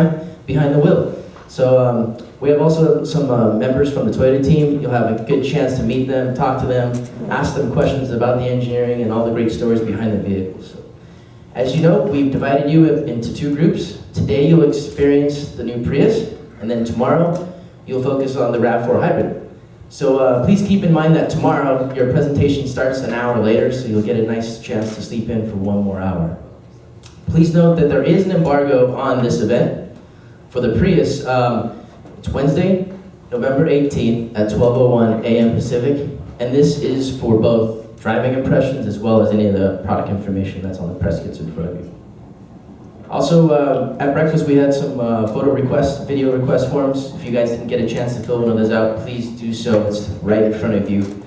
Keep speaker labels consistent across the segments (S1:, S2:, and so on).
S1: time behind the wheel. So we have also some members from the Toyota team. You'll have a good chance to meet them, talk to them, ask them questions about the engineering and all the great stories behind the vehicles. So, as you know, we've divided you into two groups. Today you'll experience the new Prius, and then tomorrow you'll focus on the RAV4 Hybrid. So please keep in mind that tomorrow your presentation starts an hour later, so you'll get a nice chance to sleep in for 1 more hour. Please note that there is an embargo on this event. For the Prius, it's Wednesday, November 18th at 12:01 a.m. Pacific, and this is for both driving impressions as well as any of the product information that's on the press kits in front of you. Also, at breakfast we had some photo requests, video request forms. If you guys didn't get a chance to fill one of those out, please do so. It's right in front of you.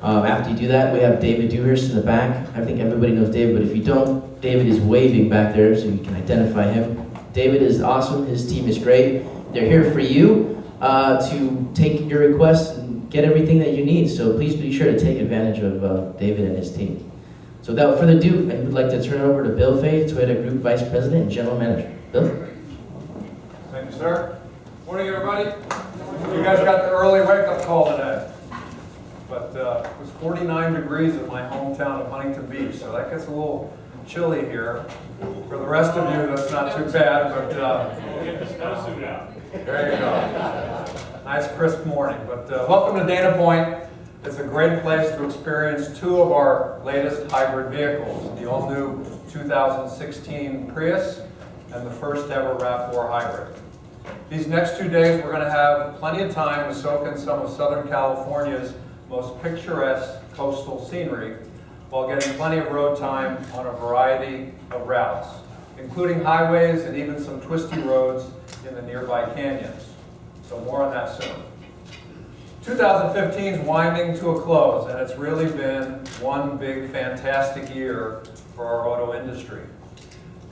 S1: After you do that, we have David Dewhurst in the back. I think everybody knows David, but if you don't, David is waving back there so you can identify him. David is awesome, his team is great. They're here for you to take your requests and get everything that you need. So please be sure to take advantage of David and his team. So without further ado, I would like to turn it over to Bill Fay, Toyota Group Vice President and General Manager. Bill?
S2: Thank you, sir. Morning, everybody. You guys got the early wake-up call today. But it was 49 degrees in my hometown of Huntington Beach, so that gets a little chilly here. For the rest of you, that's not too bad, but
S3: get the snowsuit out.
S2: There you go. Nice crisp morning. But welcome to Dana Point. It's a great place to experience two of our latest hybrid vehicles, the all-new 2016 Prius and the first ever RAV4 Hybrid. These next 2 days, we're going to have plenty of time to soak in some of Southern California's most picturesque coastal scenery, while getting plenty of road time on a variety of routes, including highways and even some twisty roads in the nearby canyons. So more on that soon. 2015 is winding to a close, and it's really been one big fantastic year for our auto industry.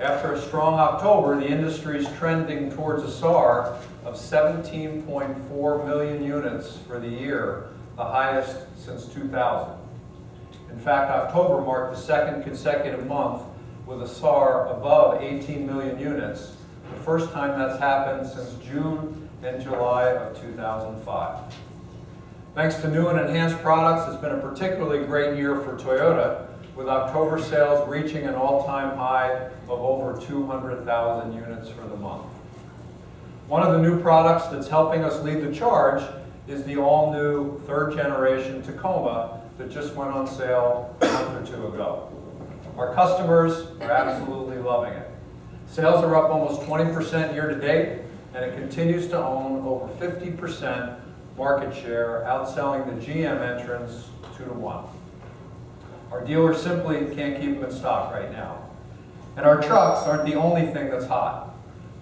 S2: After a strong October, the industry is trending towards a SAAR of 17.4 million units for the year, the highest since 2000. In fact, October marked the second consecutive month with a SAAR above 18 million units, the first time that's happened since June and July of 2005. Thanks to new and enhanced products, it's been a particularly great year for Toyota, with October sales reaching an all-time high of over 200,000 units for the month. One of the new products that's helping us lead the charge is the all-new third-generation Tacoma that just went on sale a month or two ago. Our customers are absolutely loving it. Sales are up almost 20% year to date, and it continues to own over 50% market share, outselling the GM entrants 2-1. Our dealers simply can't keep them in stock right now. And our trucks aren't the only thing that's hot.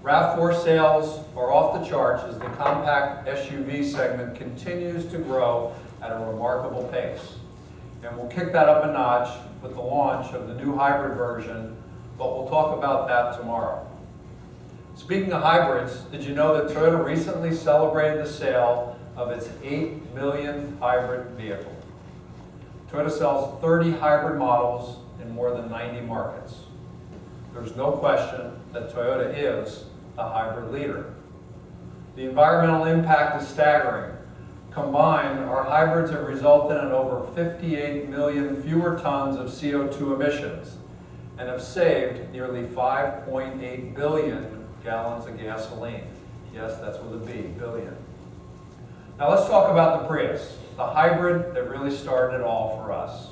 S2: RAV4 sales are off the charts as the compact SUV segment continues to grow at a remarkable pace. And we'll kick that up a notch with the launch of the new hybrid version, but we'll talk about that tomorrow. Speaking of hybrids, did you know that Toyota recently celebrated the sale of its 8 millionth hybrid vehicle? Toyota sells 30 hybrid models in more than 90 markets. There's no question that Toyota is a hybrid leader. The environmental impact is staggering. Combined, our hybrids have resulted in over 58 million fewer tons of CO2 emissions and have saved nearly 5.8 billion gallons of gasoline. Yes, that's with a B, billion. Now let's talk about the Prius, the hybrid that really started it all for us.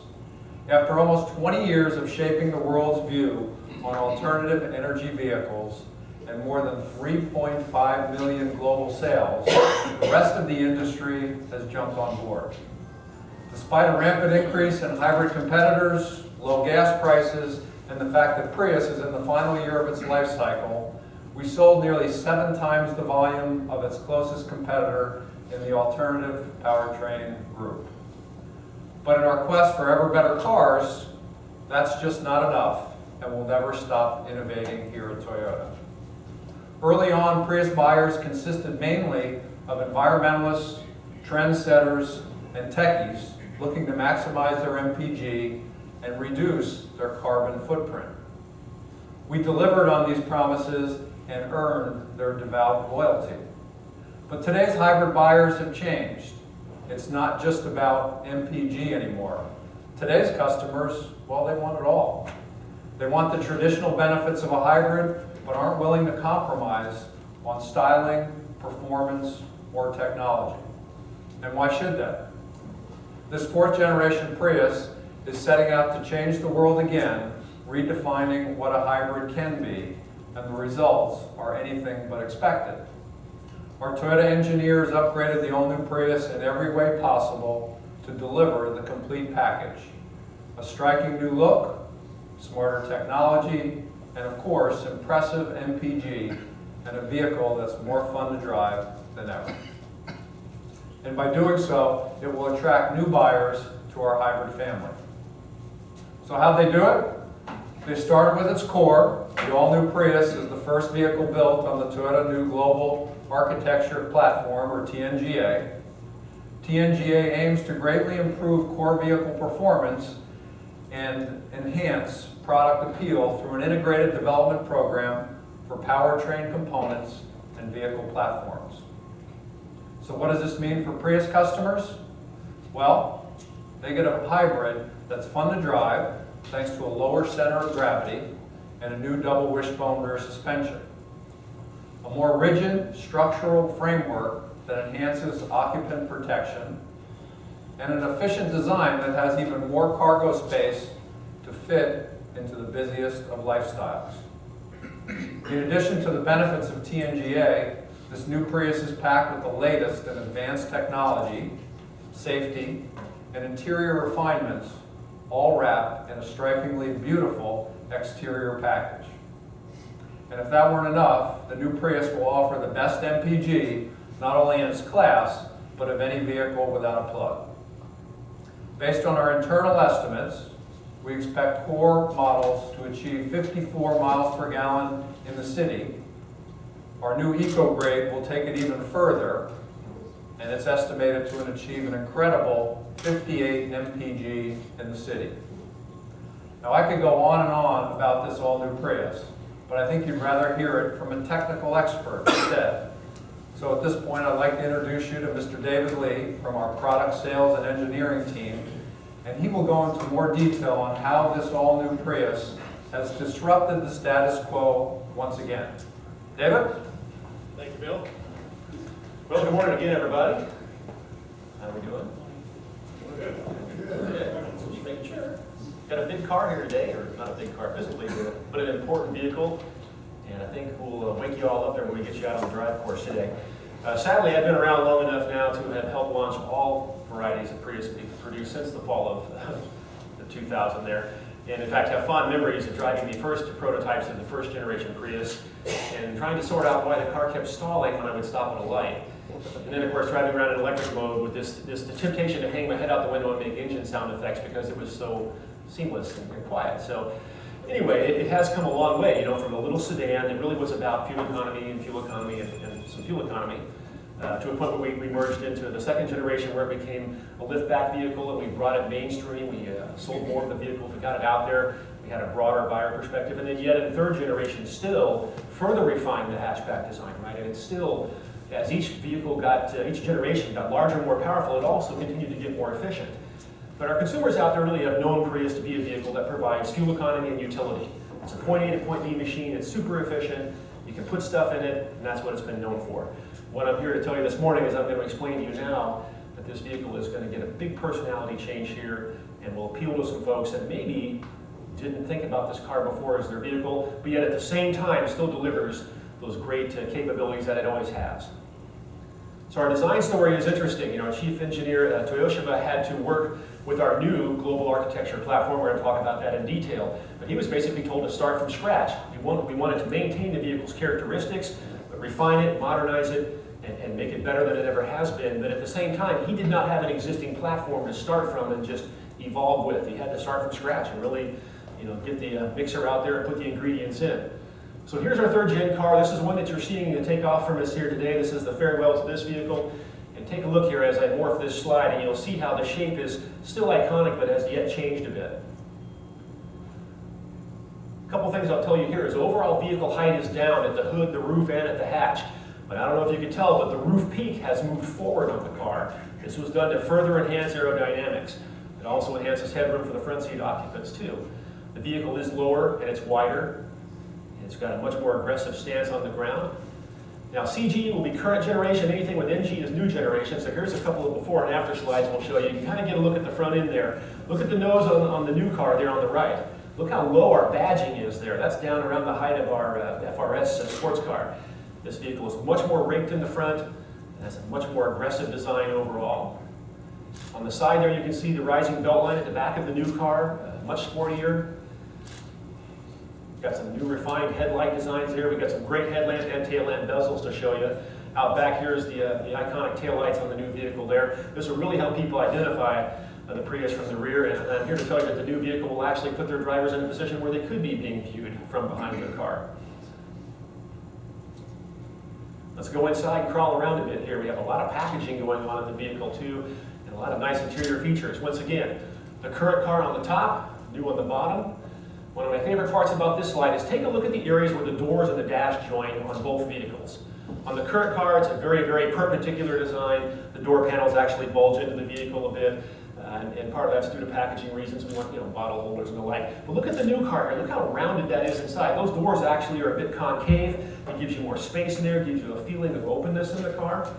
S2: After almost 20 years of shaping the world's view on alternative energy vehicles and more than 3.5 million global sales, the rest of the industry has jumped on board. Despite a rampant increase in hybrid competitors, low gas prices, and the fact that Prius is in the final year of its life cycle, we sold nearly 7 times the volume of its closest competitor in the alternative powertrain group. But in our quest for ever better cars, that's just not enough, and we'll never stop innovating here at Toyota. Early on, Prius buyers consisted mainly of environmentalists, trendsetters, and techies looking to maximize their MPG and reduce their carbon footprint. We delivered on these promises and earn their devout loyalty. But today's hybrid buyers have changed. It's not just about MPG anymore. Today's customers, well, they want it all. They want the traditional benefits of a hybrid, but aren't willing to compromise on styling, performance, or technology. And why should they? This fourth generation Prius is setting out to change the world again, redefining what a hybrid can be, and the results are anything but expected. Our Toyota engineers upgraded the all-new Prius in every way possible to deliver the complete package. A striking new look, smarter technology, and of course, impressive MPG, and a vehicle that's more fun to drive than ever. And by doing so, it will attract new buyers to our hybrid family. So how'd they do it? They started with its core. The all-new Prius is the first vehicle built on the Toyota New Global Architecture Platform, or TNGA. TNGA aims to greatly improve core vehicle performance and enhance product appeal through an integrated development program for powertrain components and vehicle platforms. So what does this mean for Prius customers? Well, they get a hybrid that's fun to drive thanks to a lower center of gravity and a new double wishbone rear suspension. A more rigid structural framework that enhances occupant protection, and an efficient design that has even more cargo space to fit into the busiest of lifestyles. In addition to the benefits of TNGA, this new Prius is packed with the latest in advanced technology, safety, and interior refinements, all wrapped in a strikingly beautiful exterior package. And if that weren't enough, the new Prius will offer the best MPG, not only in its class, but of any vehicle without a plug. Based on our internal estimates, we expect core models to achieve 54 miles per gallon in the city. Our new Eco Grade will take it even further, and it's estimated to achieve an incredible 58 MPG in the city. Now I could go on and on about this all-new Prius, but I think you'd rather hear it from a technical expert instead. So at this point, I'd like to introduce you to Mr. David Lee from our product sales and engineering team, and he will go into more detail on how this all-new Prius has disrupted the status quo once again. David?
S4: Thank you, Bill. Well, good morning again, everybody. How are we doing? Good. Just making sure. Got a big car here today, or not a big car physically, but an important vehicle. And I think we'll wake you all up there when we get you out on the drive course today. Sadly, I've been around long enough now to have helped launch all varieties of Prius we've produced since the fall of the 2000 there. And in fact, have fond memories of driving the first prototypes of the first generation Prius and trying to sort out why the car kept stalling when I would stop at a light. And then, of course, driving around in electric mode with the temptation to hang my head out the window and make engine sound effects because it was so seamless and quiet. So anyway, it has come a long way, you know, from a little sedan that really was about fuel economy and some fuel economy, to a point where we merged into the second generation where it became a lift-back vehicle, and we brought it mainstream. We sold more of the vehicles, we got it out there. We had a broader buyer perspective, and then yet in third generation still further refined the hatchback design, right? And it's still, as each vehicle each generation got larger and more powerful, it also continued to get more efficient. But our consumers out there really have known Prius to be a vehicle that provides fuel economy and utility. It's a point A to point B machine, it's super efficient, you can put stuff in it, and that's what it's been known for. What I'm here to tell you this morning is I'm going to explain to you now that this vehicle is going to get a big personality change here and will appeal to some folks that maybe didn't think about this car before as their vehicle, but yet at the same time still delivers those great capabilities that it always has. So our design story is interesting. You know, our chief engineer, Toyoshima, had to work with our new global architecture platform. We're going to talk about that in detail. But he was basically told to start from scratch. We wanted to maintain the vehicle's characteristics, but refine it, modernize it, and make it better than it ever has been. But at the same time, he did not have an existing platform to start from and just evolve with. He had to start from scratch and really, you know, get the mixer out there and put the ingredients in. So here's our third gen car. This is one that you're seeing to take off from us here today. This is the farewell to this vehicle. And take a look here as I morph this slide, and you'll see how the shape is still iconic, but has yet changed a bit. couple things I'll tell you here is overall vehicle height is down at the hood, the roof, and at the hatch. But I don't know if you can tell, but the roof peak has moved forward on the car. This was done to further enhance aerodynamics. It also enhances headroom for the front seat occupants too. The vehicle is lower and it's wider. It's got a much more aggressive stance on the ground. Now CG will be current generation, anything with NG is new generation. So here's a couple of before and after slides we'll show you. You can kind of get a look at the front end there. Look at the nose on the new car there on the right. Look how low our badging is there. That's down around the height of our FRS sports car. This vehicle is much more raked in the front and has a much more aggressive design overall. On the side there you can see the rising belt line at the back of the new car, much sportier. Got some new refined headlight designs here. We've got some great headlamp and tail lamp bezels to show you. Out back here is the iconic tail lights on the new vehicle there. This will really help people identify the Prius from the rear, and I'm here to tell you that the new vehicle will actually put their drivers in a position where they could be being viewed from behind their car. Let's go inside and crawl around a bit here. We have a lot of packaging going on in the vehicle too, and a lot of nice interior features. Once again, the current car on the top, new on the bottom. One of my favorite parts about this slide is take a look at the areas where the doors and the dash join on both vehicles. On the current car, it's a very, very perpendicular design. The door panels actually bulge into the vehicle a bit, and part of that's due to packaging reasons. We want, bottle holders and the like. But look at the new car here. Look how rounded that is inside. Those doors actually are a bit concave. It gives you more space in there, gives you a feeling of openness in the car.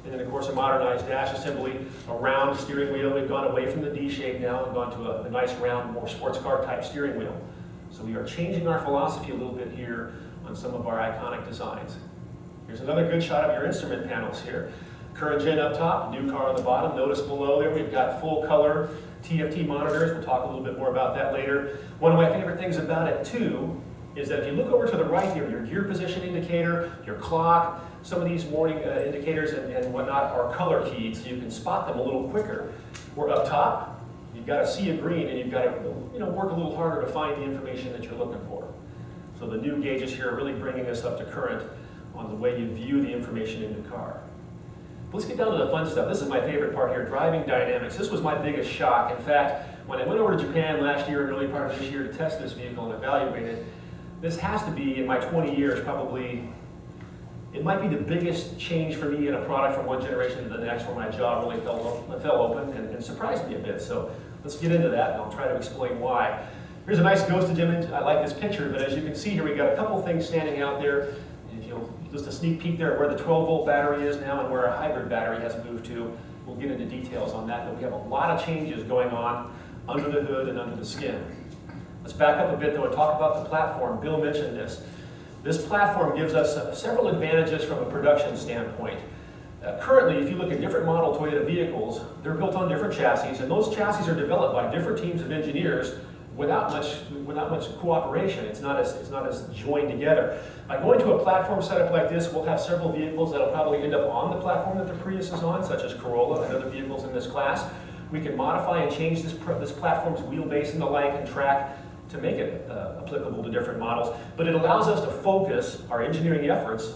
S4: And then, of course, a modernized dash assembly, a round steering wheel. We've gone away from the D shape now and gone to a nice round, more sports car type steering wheel. So we are changing our philosophy a little bit here on some of our iconic designs. Here's another good shot of your instrument panels here. Current gen up top, new car on the bottom. Notice below there we've got full color TFT monitors. We'll talk a little bit more about that later. One of my favorite things about it too is that if you look over to the right here, your gear position indicator, your clock, some of these warning indicators and whatnot are color keyed, so you can spot them a little quicker. We're up top, you've got a sea of green, and you've got to work a little harder to find the information that you're looking for. So the new gauges here are really bringing us up to current on the way you view the information in the car. Let's get down to the fun stuff. This is my favorite part here, driving dynamics. This was my biggest shock. In fact, when I went over to Japan last year and early part of this year to test this vehicle and evaluate it, this has to be, in my 20 years, probably, it might be the biggest change for me in a product from one generation to the next where my jaw really fell open and surprised me a bit. So let's get into that and I'll try to explain why. Here's a nice ghosted image. I like this picture, but as you can see here, we've got a couple things standing out there. If you'll just a sneak peek there at where the 12-volt battery is now and where our hybrid battery has moved to. We'll get into details on that, but we have a lot of changes going on under the hood and under the skin. Let's back up a bit though and talk about the platform. Bill mentioned this. This platform gives us several advantages from a production standpoint. Currently, if you look at different model Toyota vehicles, they're built on different chassis, and those chassis are developed by different teams of engineers without much cooperation. It's not as joined together. By going to a platform setup like this, we'll have several vehicles that'll probably end up on the platform that the Prius is on, such as Corolla and other vehicles in this class. We can modify and change this platform's wheelbase and the like and track to make it applicable to different models, but it allows us to focus our engineering efforts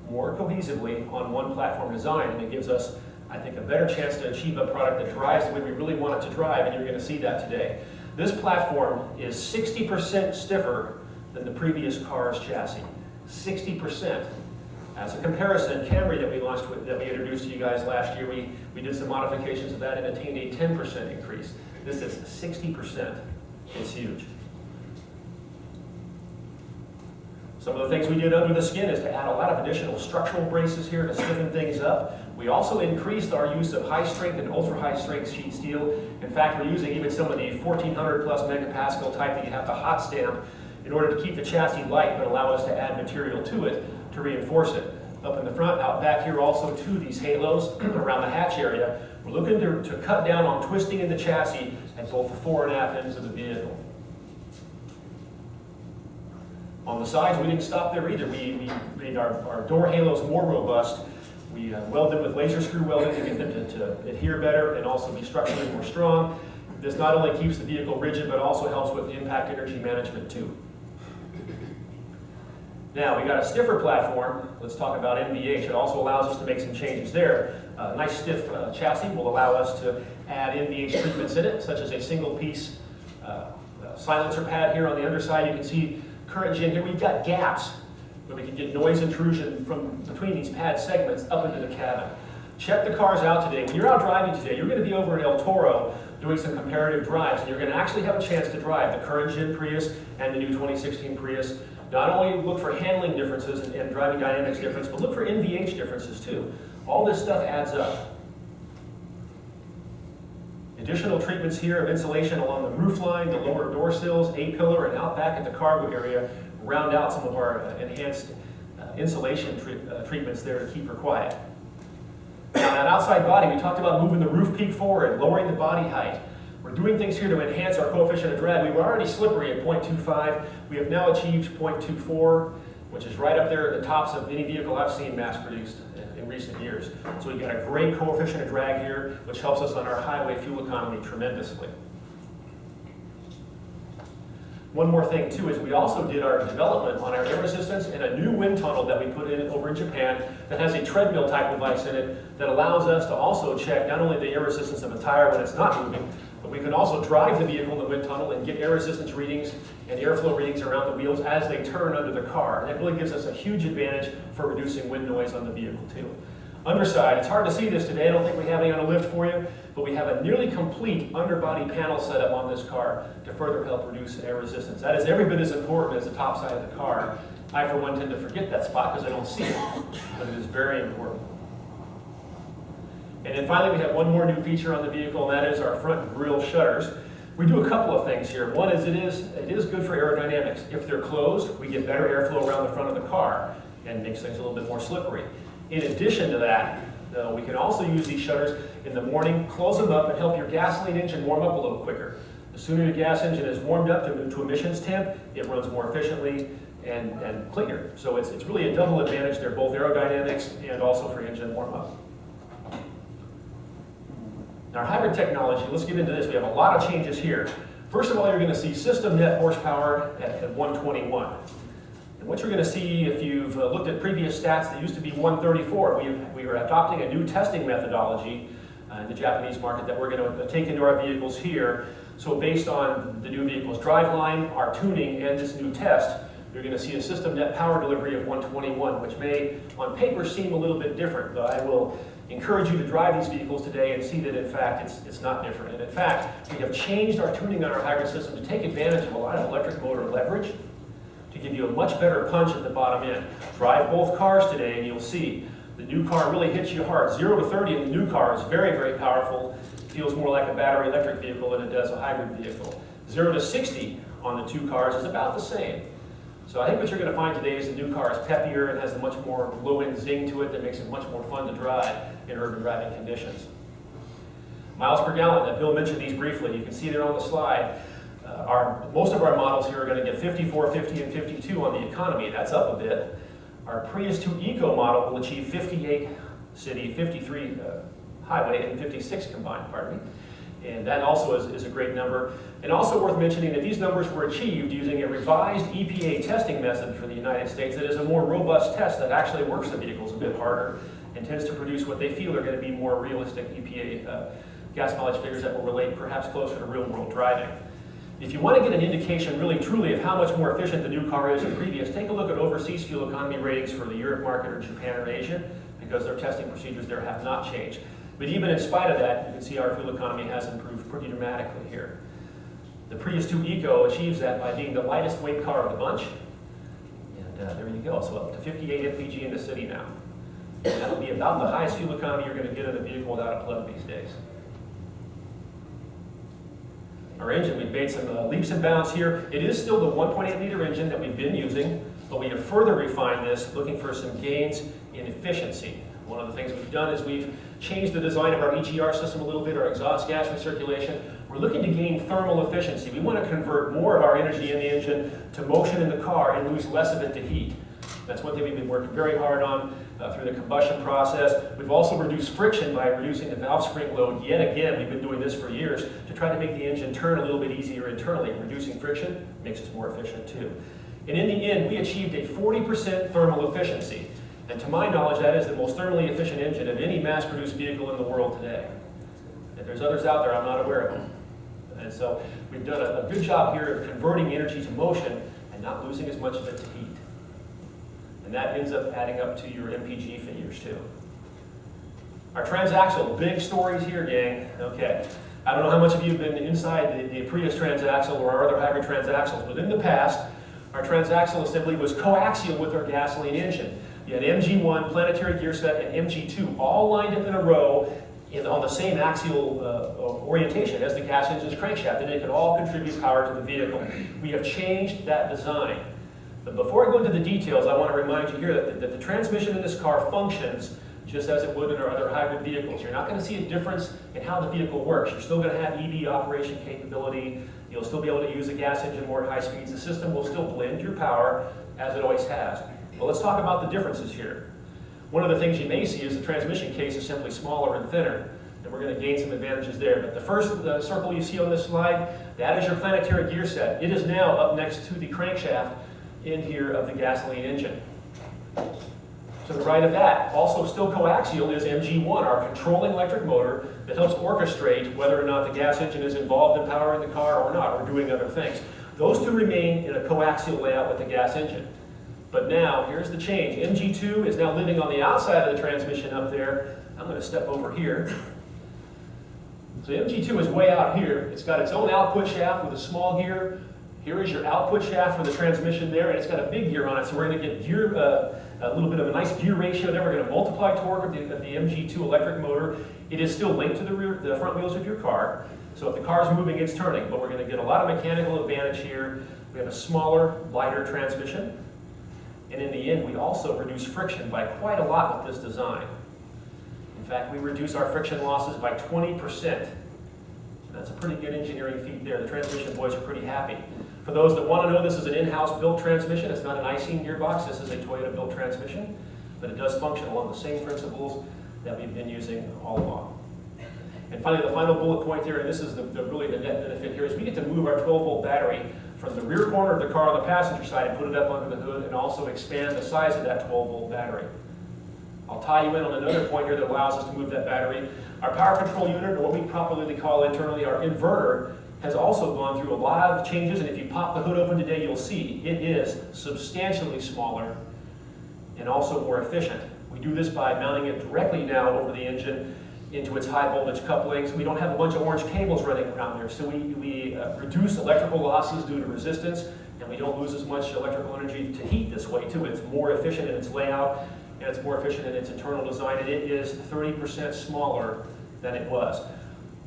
S4: more cohesively on one platform design, and it gives us, I think, a better chance to achieve a product that drives the way we really want it to drive, and you're going to see that today. This platform is 60% stiffer than the previous car's chassis. 60%. As a comparison, Camry that we launched with, that we introduced to you guys last year, we did some modifications of that and attained a 10% increase. This is 60%. It's huge. Some of the things we did under the skin is to add a lot of additional structural braces here to stiffen things up. We also increased our use of high strength and ultra high strength sheet steel. In fact, we're using even some of the 1400 plus megapascal type that you have to hot stamp in order to keep the chassis light but allow us to add material to it to reinforce it. Up in the front, out back here also too, these halos around the hatch area. We're looking to cut down on twisting in the chassis at both the fore and aft ends of the vehicle. On the sides, we didn't stop there either. We made our door halos more robust. We welded them with laser screw welding to get them to adhere better and also be structurally more strong. This not only keeps the vehicle rigid, but also helps with the impact energy management too. Now, we got a stiffer platform. Let's talk about NVH. It also allows us to make some changes there. A nice stiff chassis will allow us to add NVH treatments in it, such as a single piece silencer pad here on the underside. You can see current gen here, we've got gaps where we can get noise intrusion from between these pad segments up into the cabin. Check the cars out today. When you're out driving today, you're going to be over at El Toro doing some comparative drives, and you're going to actually have a chance to drive the current gen Prius and the new 2016 Prius. Not only look for handling differences and driving dynamics difference, but look for NVH differences too. All this stuff adds up. Additional treatments here of insulation along the roof line, the lower door sills, A-pillar, and out back at the cargo area round out some of our enhanced insulation treatments there to keep her quiet. Now that outside body, we talked about moving the roof peak forward, lowering the body height. We're doing things here to enhance our coefficient of drag. We were already slippery at 0.25. We have now achieved 0.24, which is right up there at the tops of any vehicle I've seen mass produced in recent years. So we've got a great coefficient of drag here, which helps us on our highway fuel economy tremendously. One more thing too is we also did our development on our air resistance in a new wind tunnel that we put in over in Japan that has a treadmill type device in it that allows us to also check not only the air resistance of a tire when it's not moving, but we can also drive the vehicle in the wind tunnel and get air resistance readings and airflow readings around the wheels as they turn under the car. And that really gives us a huge advantage for reducing wind noise on the vehicle too. Underside, it's hard to see this today. I don't think we have any on a lift for you, but we have a nearly complete underbody panel setup on this car to further help reduce air resistance. That is every bit as important as the top side of the car. I, for one, tend to forget that spot because I don't see it, but it is very important. And then finally, we have one more new feature on the vehicle, and that is our front grille shutters. We do a couple of things here. One is it is good for aerodynamics. If they're closed, we get better airflow around the front of the car and makes things a little bit more slippery. In addition to that, we can also use these shutters in the morning, close them up, and help your gasoline engine warm up a little quicker. The sooner your gas engine is warmed up to emissions temp, it runs more efficiently and cleaner. So it's really a double advantage. They're both aerodynamics and also for engine warm up. Now, our hybrid technology, let's get into this. We have a lot of changes here. First of all, you're going to see system net horsepower at 121. And what you're going to see if you've looked at previous stats that used to be 134, we are adopting a new testing methodology in the Japanese market that we're going to take into our vehicles here. So based on the new vehicle's driveline, our tuning, and this new test, you're going to see a system net power delivery of 121, which may on paper seem a little bit different, but I will encourage you to drive these vehicles today and see that in fact it's not different. And in fact, we have changed our tuning on our hybrid system to take advantage of a lot of electric motor leverage to give you a much better punch at the bottom end. Drive both cars today and you'll see the new car really hits you hard. 0 to 30 in the new car is very, very powerful. Feels more like a battery electric vehicle than it does a hybrid vehicle. 0 to 60 on the two cars is about the same. So I think what you're going to find today is the new car is peppier and has a much more low-end zing to it that makes it much more fun to drive in urban driving conditions. Miles per gallon, Bill mentioned these briefly. You can see there on the slide. Most of our models here are going to get 54, 50, and 52 on the economy. That's up a bit. Our Prius 2 Eco model will achieve 58 city, 53 highway, and 56 combined, pardon me. And that also is a great number. And also worth mentioning that these numbers were achieved using a revised EPA testing method for the United States that is a more robust test that actually works the vehicles a bit harder and tends to produce what they feel are going to be more realistic EPA gas mileage figures that will relate perhaps closer to real-world driving. If you want to get an indication really truly of how much more efficient the new car is than previous, take a look at overseas fuel economy ratings for the Europe market or Japan or Asia, because their testing procedures there have not changed. But even in spite of that, you can see our fuel economy has improved pretty dramatically here. The Prius 2 Eco achieves that by being the lightest weight car of the bunch. And there you go, so up to 58 mpg in the city now. And that will be about the highest fuel economy you're going to get in a vehicle without a plug these days. Our engine, we've made some leaps and bounds here. It is still the 1.8 liter engine that we've been using, but we have further refined this, looking for some gains in efficiency. One of the things we've done is we've changed the design of our EGR system a little bit, our exhaust gas recirculation. We're looking to gain thermal efficiency. We want to convert more of our energy in the engine to motion in the car and lose less of it to heat. That's one thing we've been working very hard on through the combustion process. We've also reduced friction by reducing the valve spring load yet again. We've been doing this for years to try to make the engine turn a little bit easier internally. Reducing friction makes us more efficient too. And in the end, we achieved a 40% thermal efficiency. And to my knowledge, that is the most thermally efficient engine of any mass-produced vehicle in the world today. If there's others out there, I'm not aware of them. And so we've done a good job here of converting energy to motion, and not losing as much of it to heat. And that ends up adding up to your MPG figures too. Our transaxle, big stories here, gang. Okay, I don't know how much of you have been inside the Prius transaxle or our other hybrid transaxles, but in the past, our transaxle assembly was coaxial with our gasoline engine. You had MG1, planetary gear set, and MG2 all lined up in a row on the same axial orientation as the gas engine's crankshaft, and it could all contribute power to the vehicle. We have changed that design. But before I go into the details, I want to remind you here that the transmission in this car functions just as it would in our other hybrid vehicles. You're not going to see a difference in how the vehicle works. You're still going to have EV operation capability. You'll still be able to use a gas engine more at high speeds. The system will still blend your power as it always has. But let's talk about the differences here. One of the things you may see is the transmission case is simply smaller and thinner, and we're going to gain some advantages there. But the first circle you see on this slide, that is your planetary gear set. It is now up next to the crankshaft in here of the gasoline engine. To the right of that, also still coaxial, is MG1, our controlling electric motor that helps orchestrate whether or not the gas engine is involved in powering the car or not, or doing other things. Those two remain in a coaxial layout with the gas engine. But now, here's the change. MG2 is now living on the outside of the transmission up there. I'm going to step over here. So MG2 is way out here. It's got its own output shaft with a small gear. Here is your output shaft for the transmission there, and it's got a big gear on it, so we're going to get gear, a little bit of a nice gear ratio there. We're going to multiply torque of the MG2 electric motor. It is still linked to the front wheels of your car, so if the car's moving, it's turning, but we're going to get a lot of mechanical advantage here. We have a smaller, lighter transmission, and in the end, we also reduce friction by quite a lot with this design. In fact, we reduce our friction losses by 20%. That's a pretty good engineering feat there. The transmission boys are pretty happy. For those that want to know, this is an in-house built transmission. It's not an IC gearbox. This is a Toyota built transmission, but it does function along the same principles that we've been using all along. And finally, the final bullet point here, and this is really the net benefit here, is we get to move our 12-volt battery from the rear corner of the car on the passenger side and put it up under the hood and also expand the size of that 12-volt battery. I'll tie you in on another point here that allows us to move that battery. Our power control unit, or what we popularly call internally our inverter, has also gone through a lot of changes, and if you pop the hood open today, you'll see it is substantially smaller and also more efficient. We do this by mounting it directly now over the engine into its high voltage couplings. We don't have a bunch of orange cables running around there, so we reduce electrical losses due to resistance, and we don't lose as much electrical energy to heat this way too. It's more efficient in its layout, and it's more efficient in its internal design, and it is 30% smaller than it was.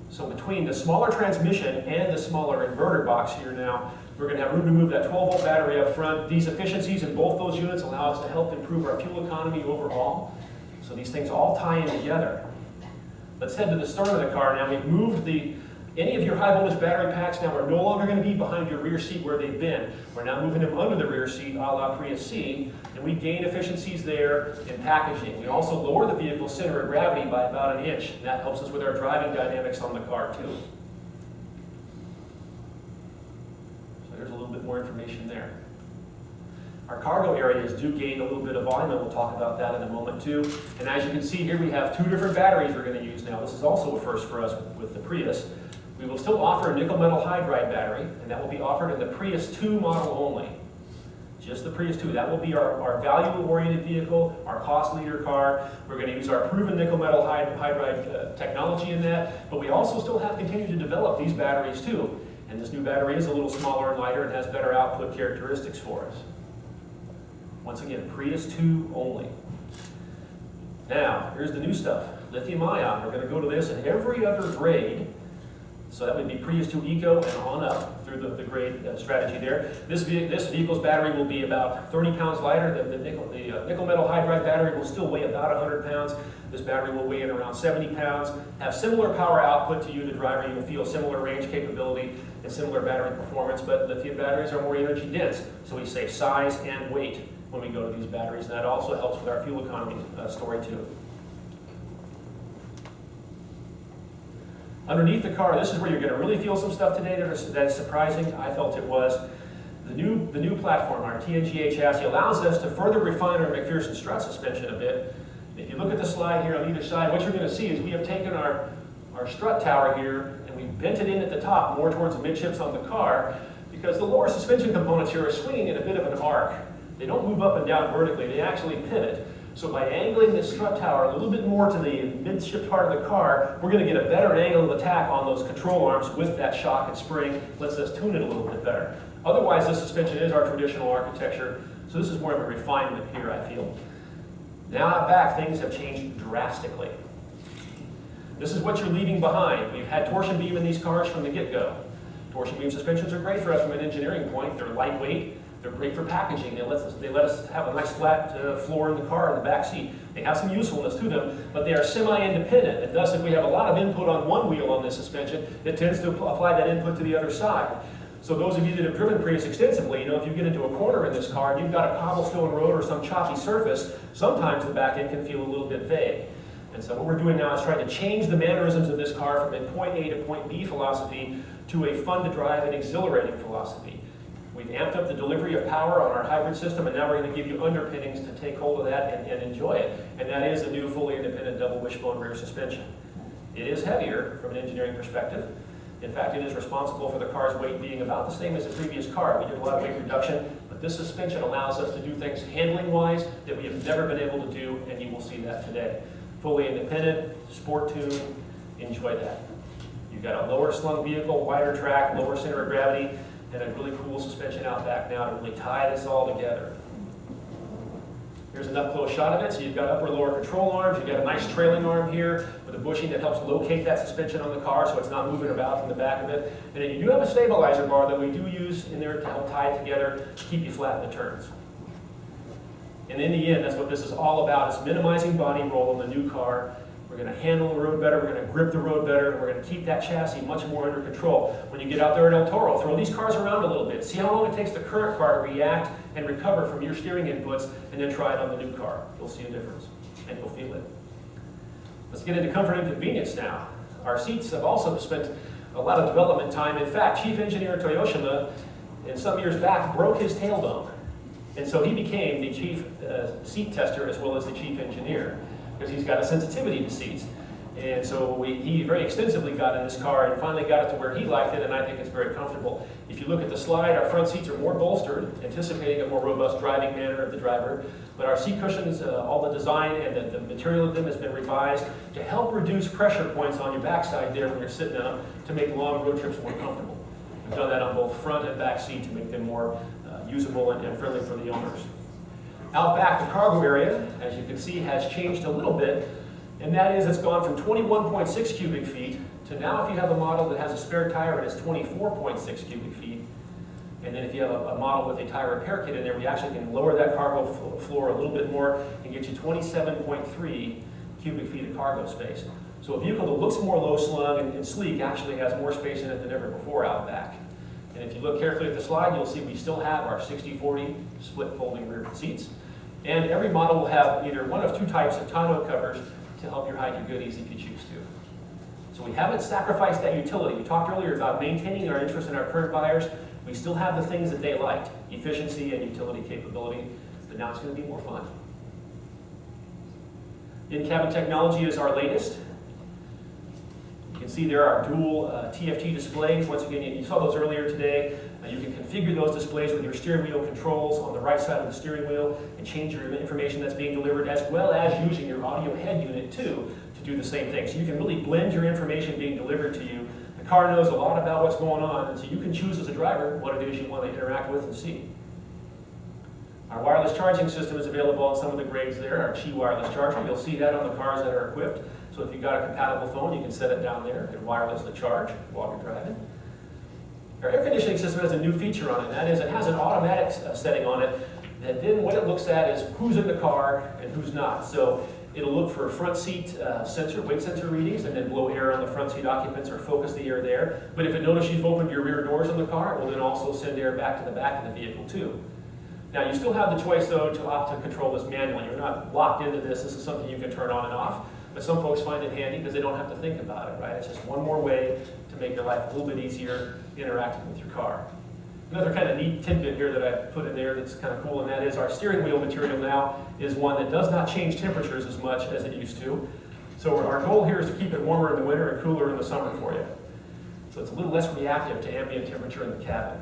S4: So between the smaller transmission and the smaller inverter box here now, we're going to have room to move that 12-volt battery up front. These efficiencies in both those units allow us to help improve our fuel economy overall. So these things all tie in together. Let's head to the stern of the car now. We've moved any of your high voltage battery packs now are no longer going to be behind your rear seat where they've been. We're now moving them under the rear seat, a la Prius C, and we gain efficiencies there in packaging. We also lower the vehicle's center of gravity by about an inch, and that helps us with our driving dynamics on the car too. So there's a little bit more information there. Our cargo areas do gain a little bit of volume, and we'll talk about that in a moment too. And as you can see here, we have two different batteries we're going to use now. This is also a first for us with the Prius. We will still offer a nickel metal hydride battery, and that will be offered in the Prius 2 model only. Just the Prius 2. That will be our value-oriented vehicle, our cost leader car. We're going to use our proven nickel metal hydride technology in that, but we also still have continued to develop these batteries too. And this new battery is a little smaller and lighter and has better output characteristics for us. Once again, Prius 2 only. Now, here's the new stuff. Lithium-ion. We're going to go to this in every other grade. So that would be Prius 2 Eco and on up through the grade strategy there. This vehicle's battery will be about 30 pounds lighter. The nickel metal hydride battery will still weigh about 100 pounds. This battery will weigh in around 70 pounds, have similar power output to you, the driver. You will feel similar range capability and similar battery performance, but lithium batteries are more energy dense. So we save size and weight when we go to these batteries, and that also helps with our fuel economy story too. Underneath the car, this is where you're going to really feel some stuff today that is surprising. I felt it was. The new platform, our TNGA chassis, allows us to further refine our McPherson strut suspension a bit. If you look at the slide here on either side, what you're going to see is we have taken our strut tower here and we've bent it in at the top more towards the midships on the car, because the lower suspension components here are swinging in a bit of an arc. They don't move up and down vertically, they actually pivot. So by angling this strut tower a little bit more to the midship part of the car, we're going to get a better angle of attack on those control arms with that shock and spring, lets us tune it a little bit better. Otherwise, this suspension is our traditional architecture, so this is more of a refinement here, I feel. Now out back, things have changed drastically. This is what you're leaving behind. We've had torsion beam in these cars from the get-go. Torsion beam suspensions are great for us from an engineering point. They're lightweight. They're great for packaging. They let us have a nice flat floor in the car in the back seat. They have some usefulness to them, but they are semi-independent. And thus, if we have a lot of input on one wheel on this suspension, it tends to apply that input to the other side. So those of you that have driven Prius extensively, you know, if you get into a corner in this car and you've got a cobblestone road or some choppy surface, sometimes the back end can feel a little bit vague. And so what we're doing now is trying to change the mannerisms of this car from a point A to point B philosophy to a fun to drive and exhilarating philosophy. We've amped up the delivery of power on our hybrid system, and now we're going to give you underpinnings to take hold of that and enjoy it. And that is the new fully independent double wishbone rear suspension. It is heavier from an engineering perspective. In fact, it is responsible for the car's weight being about the same as the previous car. We did a lot of weight reduction, but this suspension allows us to do things handling-wise that we have never been able to do, and you will see that today. Fully independent, sport tune, enjoy that. You've got a lower slung vehicle, wider track, lower center of gravity, and a really cool suspension out back now to really tie this all together. Here's an up-close shot of it. So you've got upper lower control arms. You've got a nice trailing arm here with a bushing that helps locate that suspension on the car so it's not moving about from the back of it. And then you do have a stabilizer bar that we do use in there to help tie it together to keep you flat in the turns. And in the end, that's what this is all about. It's minimizing body roll in the new car. We're going to handle the road better. We're going to grip the road better. And we're going to keep that chassis much more under control. When you get out there at El Toro, throw these cars around a little bit. See how long it takes the current car to react and recover from your steering inputs, and then try it on the new car. You'll see a difference, and you'll feel it. Let's get into comfort and convenience now. Our seats have also spent a lot of development time. In fact, Chief Engineer Toyoshima, in some years back, broke his tailbone. And so he became the chief seat tester as well as the chief engineer, because he's got a sensitivity to seats. And so he very extensively got in this car and finally got it to where he liked it, and I think it's very comfortable. If you look at the slide, our front seats are more bolstered, anticipating a more robust driving manner of the driver. But our seat cushions, all the design and the material of them has been revised to help reduce pressure points on your backside there when you're sitting in them to make long road trips more comfortable. We've done that on both front and back seat to make them more usable and friendly for the owners. Out back, the cargo area, as you can see, has changed a little bit, and that is it's gone from 21.6 cubic feet to now if you have a model that has a spare tire, it's 24.6 cubic feet. And then if you have a model with a tire repair kit in there, we actually can lower that cargo floor a little bit more and get you 27.3 cubic feet of cargo space. So a vehicle that looks more low slung and sleek actually has more space in it than ever before out back. And if you look carefully at the slide, you'll see we still have our 60-40 split folding rear seats. And every model will have either one of two types of tonneau covers to help you hide your goodies if you choose to. So we haven't sacrificed that utility. We talked earlier about maintaining our interest in our current buyers. We still have the things that they liked, efficiency and utility capability, but now it's going to be more fun. In-cabin technology is our latest. You can see there are dual TFT displays. Once again, you saw those earlier today. You can configure those displays with your steering wheel controls on the right side of the steering wheel and change your information that's being delivered, as well as using your audio head unit too to do the same thing. So you can really blend your information being delivered to you. The car knows a lot about what's going on, and so you can choose as a driver what it is you want to interact with and see. Our wireless charging system is available on some of the grades there, our Qi wireless charger. You'll see that on the cars that are equipped. So if you've got a compatible phone, you can set it down there and wirelessly charge while you're driving. Our air conditioning system has a new feature on it, and that is it has an automatic setting on it that then what it looks at is who's in the car and who's not. So it'll look for front seat weight sensor readings and then blow air on the front seat occupants or focus the air there. But if it notices you've opened your rear doors in the car, it will then also send air back to the back of the vehicle too. Now you still have the choice though to opt to control this manually. You're not locked into this. This is something you can turn on and off. But some folks find it handy because they don't have to think about it, right? It's just one more way to make your life a little bit easier interacting with your car. Another kind of neat tidbit here that I put in there that's kind of cool, and that is our steering wheel material now is one that does not change temperatures as much as it used to. So our goal here is to keep it warmer in the winter and cooler in the summer for you. So it's a little less reactive to ambient temperature in the cabin.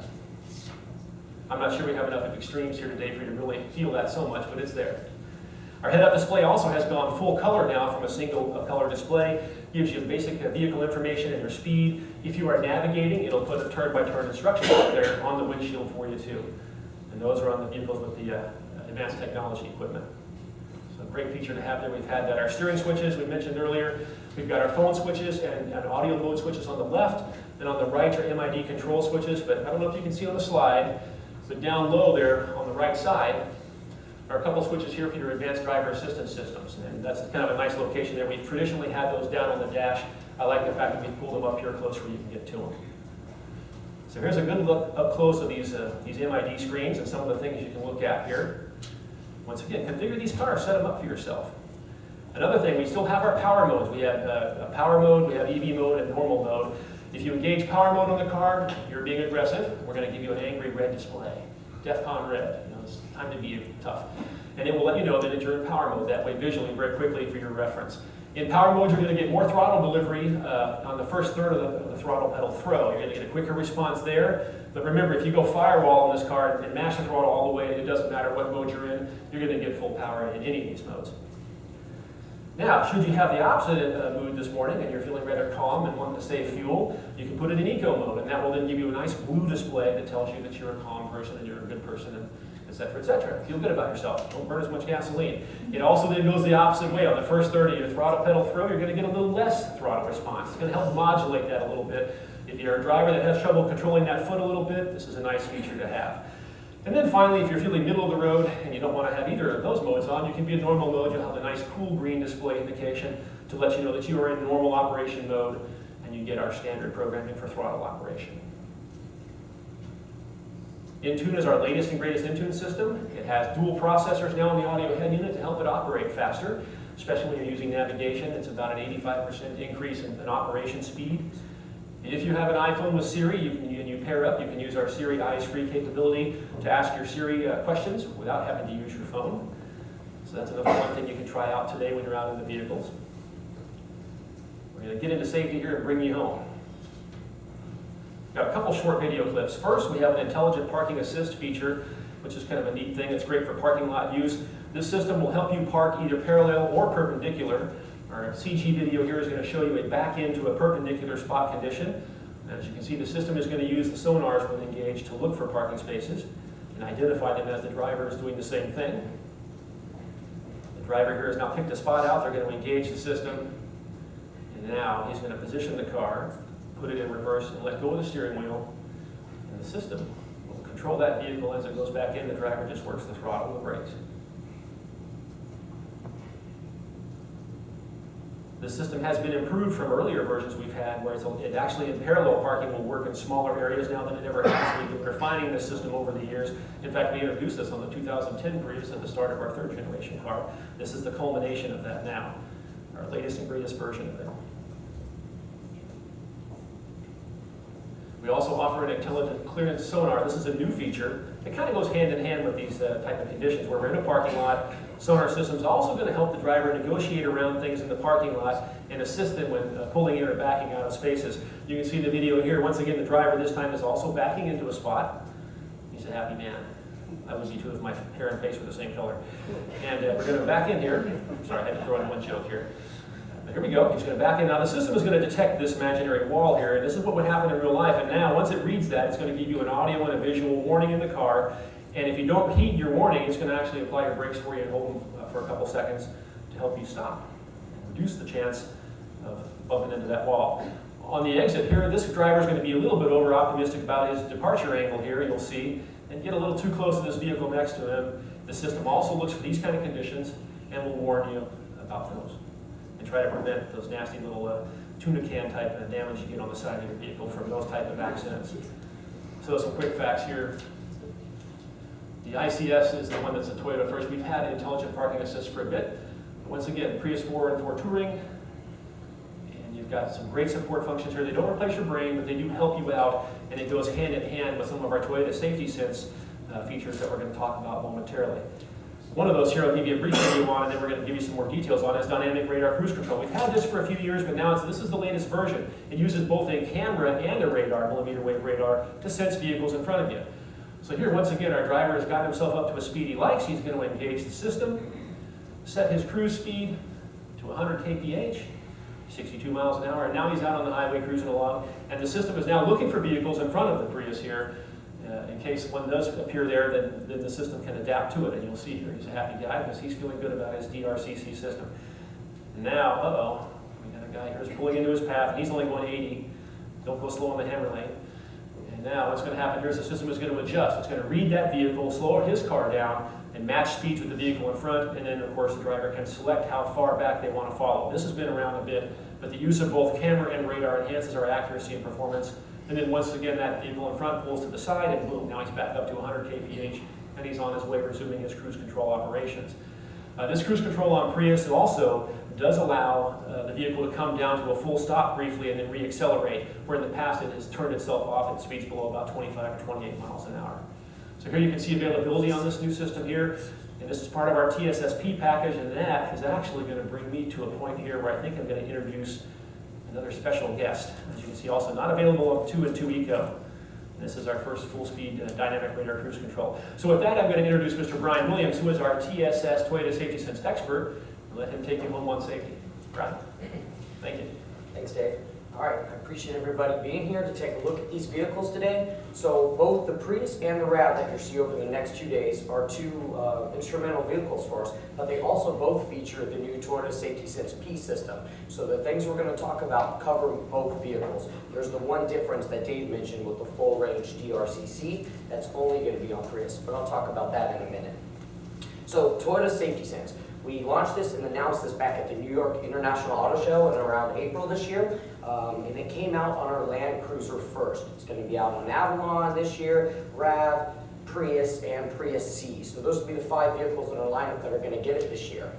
S4: I'm not sure we have enough of extremes here today for you to really feel that so much, but it's there. Our head-up display also has gone full color now from a single color display. Gives you basic vehicle information and your speed. If you are navigating, it'll put a turn-by-turn instructions out there on the windshield for you too. And those are on the vehicles with the advanced technology equipment. So a great feature to have there. We've had that. Our steering switches, we mentioned earlier. We've got our phone switches and audio mode switches on the left. And on the right are MID control switches, but I don't know if you can see on the slide, but down low there on the right side are a couple switches here for your advanced driver assistance systems. And that's kind of a nice location there. We've traditionally had those down on the dash. I like the fact that we've pulled them up here close where you can get to them. So here's a good look up close of these MID screens and some of the things you can look at here. Once again, configure these cars, set them up for yourself. Another thing, we still have our power modes. We have a power mode, we have EV mode, and normal mode. If you engage power mode on the car, you're being aggressive. We're going to give you an angry red display. DEFCON red. You know, it's time to be tough. And it will let you know that you're in power mode that way visually, very quickly for your reference. In power mode, you're going to get more throttle delivery on the first third of the throttle pedal throw. You're going to get a quicker response there. But remember, if you go firewall in this car and mash the throttle all the way, it doesn't matter what mode you're in, you're going to get full power in any of these modes. Now, should you have the opposite mood this morning and you're feeling rather calm and wanting to save fuel, you can put it in eco mode, and that will then give you a nice blue display that tells you that you're a calm person and you're a good person, and et cetera, et cetera. Feel good about yourself. Don't burn as much gasoline. It also then goes the opposite way. On the first third of your throttle pedal throw, you're going to get a little less throttle response. It's going to help modulate that a little bit. If you're a driver that has trouble controlling that foot a little bit, this is a nice feature to have. And then finally, if you're feeling middle of the road and you don't want to have either of those modes on, you can be in normal mode. You'll have a nice cool green display indication to let you know that you are in normal operation mode, and you get our standard programming for throttle operation. Intune is our latest and greatest Intune system. It has dual processors now in the audio head unit to help it operate faster, especially when you're using navigation. It's about an 85% increase in operation speed. If you have an iPhone with Siri and you pair up, you can use our Siri Eyes-Free capability to ask your Siri questions without having to use your phone. So that's another one thing you can try out today when you're out in the vehicles. We're going to get into safety here and bring you home. Got a couple short video clips. First, we have an intelligent parking assist feature, which is kind of a neat thing. It's great for parking lot use. This system will help you park either parallel or perpendicular. Our CG video here is going to show you a back into a perpendicular spot condition. As you can see, the system is going to use the sonars when engaged to look for parking spaces and identify them as the driver is doing the same thing. The driver here has now picked a spot out. They're going to engage the system. And now he's going to position the car, put it in reverse, and let go of the steering wheel. And the system will control that vehicle as it goes back in. The driver just works the throttle and the brakes. The system has been improved from earlier versions we've had, where it actually in parallel parking will work in smaller areas now than it ever has. We've been refining this system over the years. In fact, we introduced this on the 2010 Prius at the start of our third generation car. This is the culmination of that now, our latest and greatest version of it. We also offer an intelligent clearance sonar. This is a new feature. It kind of goes hand in hand with these type of conditions where we're in a parking lot. Sonar system's also going to help the driver negotiate around things in the parking lot and assist them when pulling in or backing out of spaces. You can see the video here. Once again, the driver this time is also backing into a spot. He's a happy man. I would be too if my hair and face were the same color. And we're going to back in here. Sorry, I had to throw in one joke here. But here we go. He's going to back in. Now the system is going to detect this imaginary wall here, and this is what would happen in real life. And now, once it reads that, it's going to give you an audio and a visual warning in the car. And if you don't heed your warning, it's going to actually apply your brakes for you and hold them for a couple seconds to help you stop and reduce the chance of bumping into that wall. On the exit here, this driver is going to be a little bit over-optimistic about his departure angle here, you'll see, and get a little too close to this vehicle next to him. The system also looks for these kind of conditions and will warn you about those and try to prevent those nasty little tuna can type of damage you get on the side of your vehicle from those type of accidents. So some quick facts here. The ICS is the one that's a Toyota first. We've had intelligent parking assist for a bit. But once again, Prius 4 and 4 Touring. And you've got some great support functions here. They don't replace your brain, but they do help you out. And it goes hand in hand with some of our Toyota Safety Sense features that we're going to talk about momentarily. One of those here I'll give you a brief video on, and then we're going to give you some more details on, is dynamic radar cruise control. We've had this for a few years, but now this is the latest version. It uses both a camera and a radar, millimeter wave radar, to sense vehicles in front of you. So here, once again, our driver has gotten himself up to a speed he likes. He's going to engage the system, set his cruise speed to 100 kph, 62 miles an hour, and now he's out on the highway cruising along, and the system is now looking for vehicles in front of the Prius here. In case one does appear there, then the system can adapt to it, and you'll see here he's a happy guy because he's feeling good about his DRCC system. Now, we got a guy here who's pulling into his path, and he's only going 80. Don't go slow on the hammer lane. And now what's going to happen here is the system is going to adjust. It's going to read that vehicle, slow his car down, and match speeds with the vehicle in front, and then of course the driver can select how far back they want to follow. This has been around a bit, but the use of both camera and radar enhances our accuracy and performance. And then once again that vehicle in front pulls to the side, and boom, now he's back up to 100 kph, and he's on his way resuming his cruise control operations. This cruise control on Prius also does allow the vehicle to come down to a full stop briefly and then re-accelerate, where in the past it has turned itself off at speeds below about 25 or 28 miles an hour. So here you can see availability on this new system here, and this is part of our TSSP package, and that is actually going to bring me to a point here where I think I'm going to introduce another special guest. As you can see, also not available on 2 and 2 Eco. This is our first full-speed dynamic radar cruise control. So with that, I'm going to introduce Mr. Brian Williams, who is our TSS Toyota Safety Sense expert, and let him take you home on safety. Brian, thank you.
S5: Thanks, Dave. All right, I appreciate everybody being here to take a look at these vehicles today. So both the Prius and the RAV that you'll see over the next 2 days are two instrumental vehicles for us, but they also both feature the new Toyota Safety Sense P system. So the things we're going to talk about cover both vehicles. There's the one difference that Dave mentioned with the full range DRCC. That's only going to be on Prius, but I'll talk about that in a minute. So Toyota Safety Sense. We launched this and announced this back at the New York International Auto Show in around April this year, and it came out on our Land Cruiser first. It's going to be out on Avalon this year, RAV, Prius, and Prius C. So those will be the 5 vehicles in our lineup that are going to get it this year.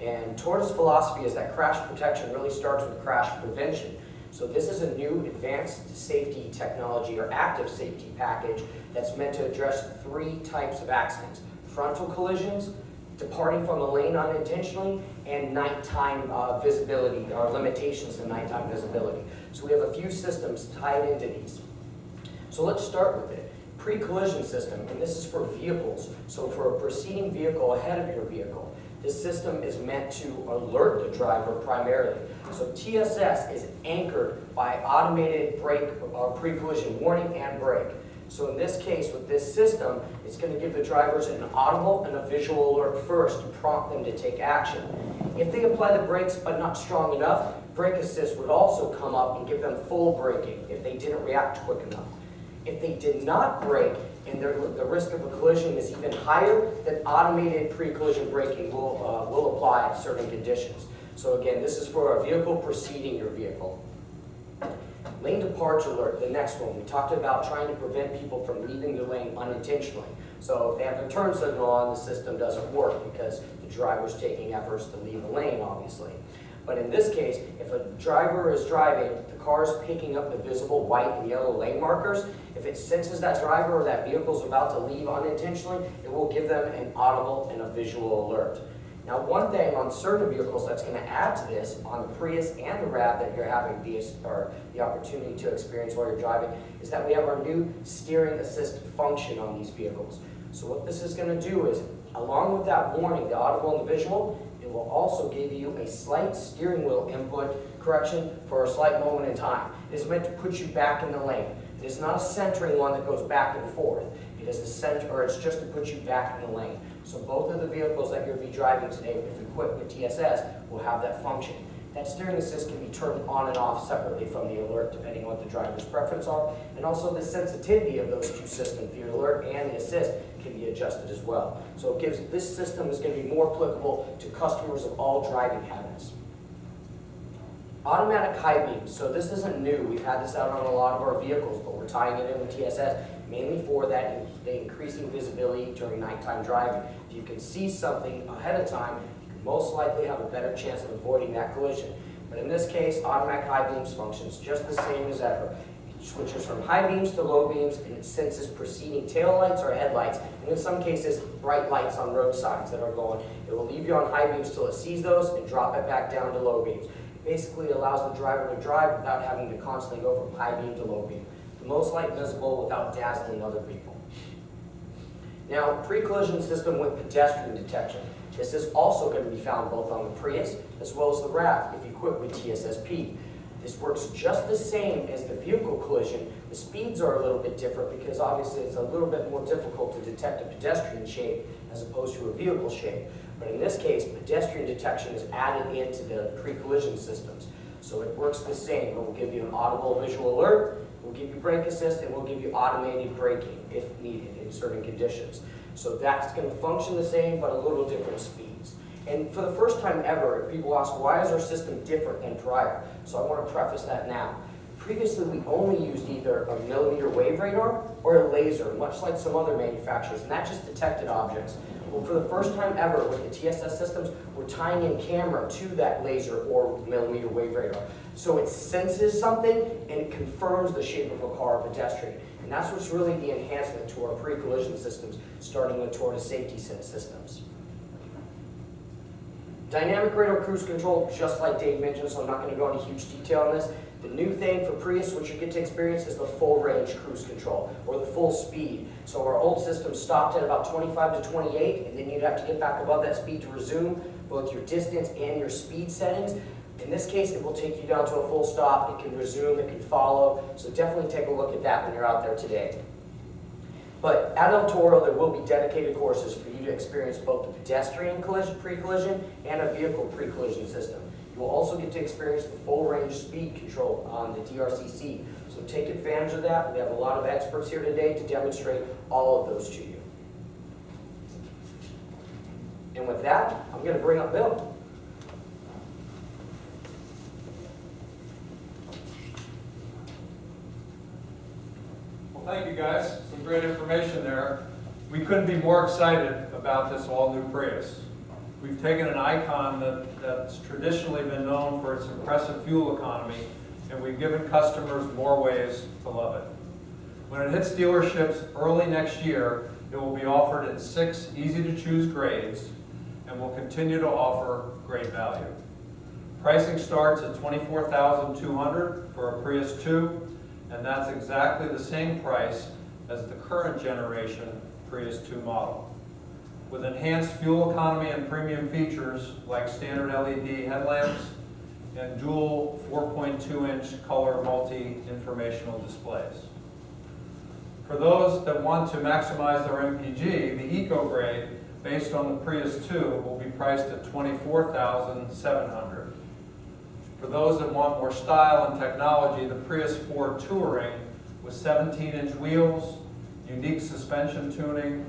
S5: And Toyota's philosophy is that crash protection really starts with crash prevention. So this is a new advanced safety technology or active safety package that's meant to address 3 types of accidents: frontal collisions, departing from the lane unintentionally, and nighttime visibility, or limitations to nighttime visibility. So we have a few systems tied into these. So let's start with it. Pre-collision system, and this is for vehicles. So for a preceding vehicle ahead of your vehicle, this system is meant to alert the driver primarily. So TSS is anchored by automated brake or pre-collision warning and brake. So in this case, with this system, it's going to give the drivers an audible and a visual alert first to prompt them to take action. If they apply the brakes but not strong enough, brake assist would also come up and give them full braking if they didn't react quick enough. If they did not brake and the risk of a collision is even higher, then automated pre-collision braking will apply at certain conditions. So again, this is for a vehicle preceding your vehicle. Lane departure alert, the next one. We talked about trying to prevent people from leaving the lane unintentionally. So if they have their turn signal on, the system doesn't work because the driver's taking efforts to leave the lane, obviously. But in this case, if a driver is driving, the car is picking up the visible white and yellow lane markers. If it senses that driver or that vehicle is about to leave unintentionally, it will give them an audible and a visual alert. Now, one thing on certain vehicles that's going to add to this, on the Prius and the RAV that you're having the opportunity to experience while you're driving, is that we have our new steering assist function on these vehicles. So what this is going to do is, along with that warning, the audible and the visual, it will also give you a slight steering wheel input correction for a slight moment in time. It is meant to put you back in the lane. It is not a centering one that goes back and forth. It is it's just to put you back in the lane. So both of the vehicles that you'll be driving today, if equipped with TSS, will have that function. That steering assist can be turned on and off separately from the alert, depending on what the driver's preference are. And also the sensitivity of those two systems, the alert and the assist, can be adjusted as well. So this system is going to be more applicable to customers of all driving habits. Automatic high beams. So this isn't new. We've had this out on a lot of our vehicles, but we're tying it in with TSS, mainly for the increasing visibility during nighttime driving. If you can see something ahead of time, you can most likely have a better chance of avoiding that collision. But in this case, automatic high beams functions just the same as ever. It switches from high beams to low beams, and it senses preceding tail lights or headlights, and in some cases, bright lights on road signs that are going. It will leave you on high beams till it sees those and drop it back down to low beams. It basically allows the driver to drive without having to constantly go from high beam to low beam. The most light visible without dazzling other people. Now, pre-collision system with pedestrian detection. This is also going to be found both on the Prius as well as the RAV if equipped with TSSP. This works just the same as the vehicle collision. The speeds are a little bit different because obviously it's a little bit more difficult to detect a pedestrian shape as opposed to a vehicle shape. But in this case, pedestrian detection is added into the pre-collision systems. So it works the same. It will give you an audible visual alert, we'll give you brake assist, and we'll give you automated braking if needed in certain conditions. So that's going to function the same, but a little different speeds. And for the first time ever, people ask, why is our system different than prior? So I want to preface that now. Previously, we only used either a millimeter wave radar or a laser, much like some other manufacturers, and that just detected objects. Well, for the first time ever with the TSS systems, we're tying in camera to that laser or millimeter wave radar. So it senses something and it confirms the shape of a car or pedestrian. And that's what's really the enhancement to our pre-collision systems, starting with toward safety systems. Dynamic radar cruise control, just like Dave mentioned, so I'm not going to go into huge detail on this. The new thing for Prius, which you get to experience, is the full range cruise control, or the full speed. So our old system stopped at about 25 to 28, and then you'd have to get back above that speed to resume both your distance and your speed settings. In this case, it will take you down to a full stop. It can resume, it can follow. So definitely take a look at that when you're out there today. But at El Toro, there will be dedicated courses for you to experience both the pedestrian pre-collision and a vehicle pre-collision system. You will also get to experience the full range speed control on the DRCC. So take advantage of that. We have a lot of experts here today to demonstrate all of those to you. And with that, I'm going to bring up Bill.
S2: Well, thank you guys. Some great information there. We couldn't be more excited about this all-new Prius. We've taken an icon that's traditionally been known for its impressive fuel economy, and we've given customers more ways to love it. When it hits dealerships early next year, it will be offered in 6 easy-to-choose grades, and will continue to offer great value. Pricing starts at $24,200 for a Prius 2, and that's exactly the same price as the current generation Prius 2 model. With enhanced fuel economy and premium features like standard LED headlamps and dual 4.2-inch color multi-informational displays. For those that want to maximize their MPG, the Eco grade, based on the Prius 2, will be priced at $24,700. For those that want more style and technology, the Prius 4 Touring with 17-inch wheels, unique suspension tuning,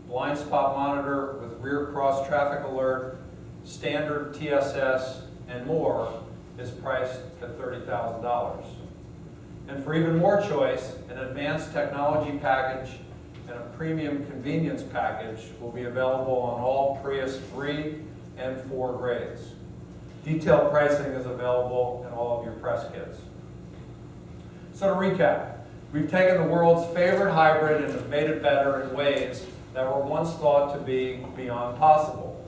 S2: blind spot monitor with rear cross traffic alert, standard TSS, and more is priced at $30,000. And for even more choice, an advanced technology package and a premium convenience package will be available on all Prius 3 and 4 grades. Detailed pricing is available in all of your press kits. So to recap, we've taken the world's favorite hybrid and have made it better in ways that were once thought to be beyond possible.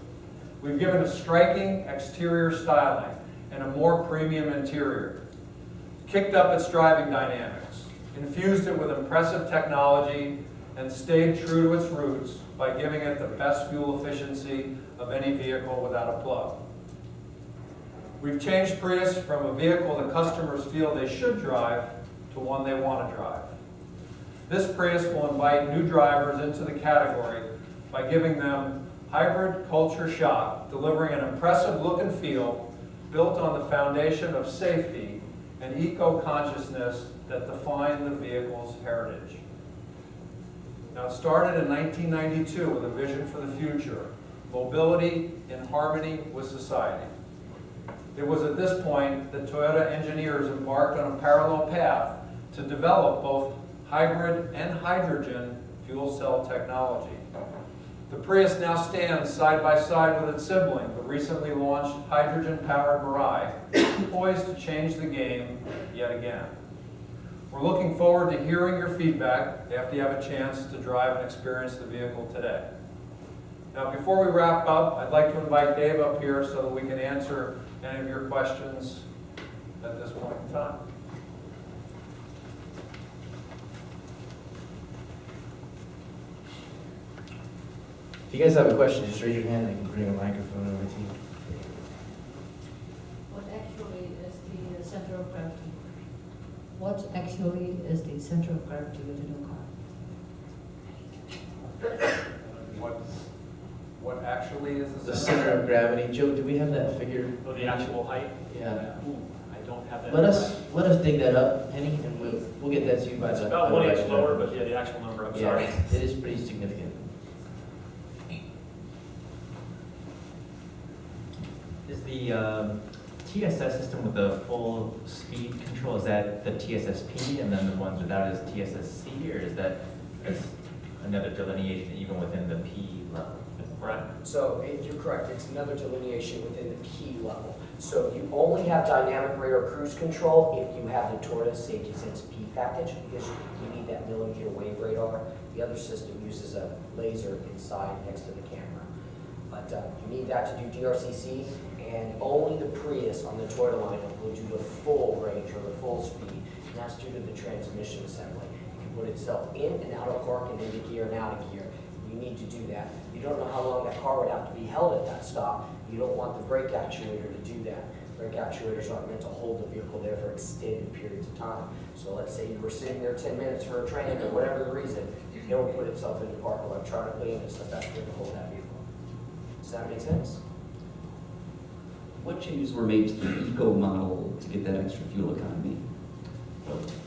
S2: We've given a striking exterior styling and a more premium interior, kicked up its driving dynamics, infused it with impressive technology, and stayed true to its roots by giving it the best fuel efficiency of any vehicle without a plug. We've changed Prius from a vehicle that customers feel they should drive to one they want to drive. This Prius will invite new drivers into the category by giving them hybrid culture shock, delivering an impressive look and feel built on the foundation of safety and eco-consciousness that define the vehicle's heritage. Now, it started in 1992 with a vision for the future, mobility in harmony with society. It was at this point that Toyota engineers embarked on a parallel path to develop both hybrid and hydrogen fuel cell technology. The Prius now stands side by side with its sibling, the recently launched hydrogen-powered Mirai, poised to change the game yet again. We're looking forward to hearing your feedback after you have a chance to drive and experience the vehicle today. Now, before we wrap up, I'd like to invite Dave up here so that we can answer any of your questions at this point in time.
S1: If you guys have a question, just raise your hand. I can bring a microphone over to you.
S6: What actually is the center of gravity? What actually is the center of gravity with a new car?
S2: What actually is
S1: The center of gravity. Joe, do we have that figure?
S4: Oh, the actual height?
S1: Yeah.
S4: Ooh, I don't have that.
S1: Let us dig that up, Henny, and we'll get that to you by
S4: It's
S1: the.
S4: about
S1: by the
S4: 1 inch
S1: right
S4: lower,
S1: time.
S4: but yeah, the actual number, I'm
S1: Yeah,
S4: sorry.
S1: it is pretty significant.
S7: Is the TSS system with the full speed control, is that the TSSP and then the ones without is TSSC, or is that as another delineation even within the P level?
S4: Right.
S5: So you're correct, it's another delineation within the P level. So you only have dynamic radar cruise control if you have the Tortoise Safety Sense P package, because you need that millimeter wave radar. The other system uses a laser inside next to the camera. But you need that to do DRCC, and only the Prius on the Toyota lineup will do the full range or the full speed, and that's due to the transmission assembly. It can put itself in and out of park and into gear and out of gear. You need to do that. You don't know how long that car would have to be held at that stop. You don't want the brake actuator to do that. Brake actuators aren't meant to hold the vehicle there for extended periods of time. So let's say you were sitting there 10 minutes for a train or whatever the reason, it will put itself into park electronically, and it's the best way to hold that vehicle. Does that make sense?
S8: What changes were made to the Eco model to get that extra fuel economy?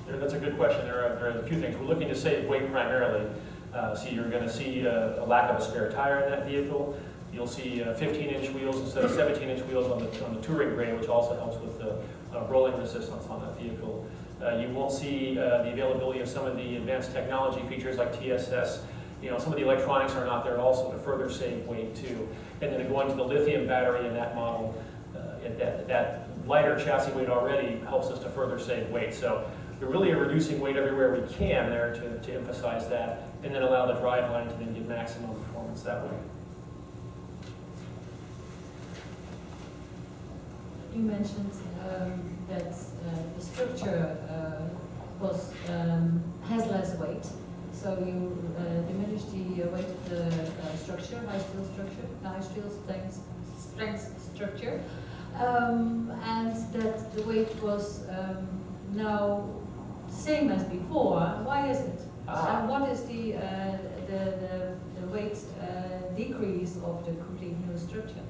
S4: That's a good question. There are a few things. We're looking to save weight primarily. So you're going to see a lack of a spare tire in that vehicle. You'll see 15-inch wheels instead of 17-inch wheels on the touring grade, which also helps with the rolling resistance on that vehicle. You won't see the availability of some of the advanced technology features like TSS. You know, some of the electronics are not there also to further save weight too. And then going to the lithium battery in that model, that lighter chassis weight already helps us to further save weight. So we really are reducing weight everywhere we can there to emphasize that, and then allow the driveline to then give maximum performance that way.
S6: You mentioned that the structure has less weight, so you diminish the weight of the structure, high steel strength structure, and that the weight was now same as before. Why is it? And what is the weight decrease of the complete new structure?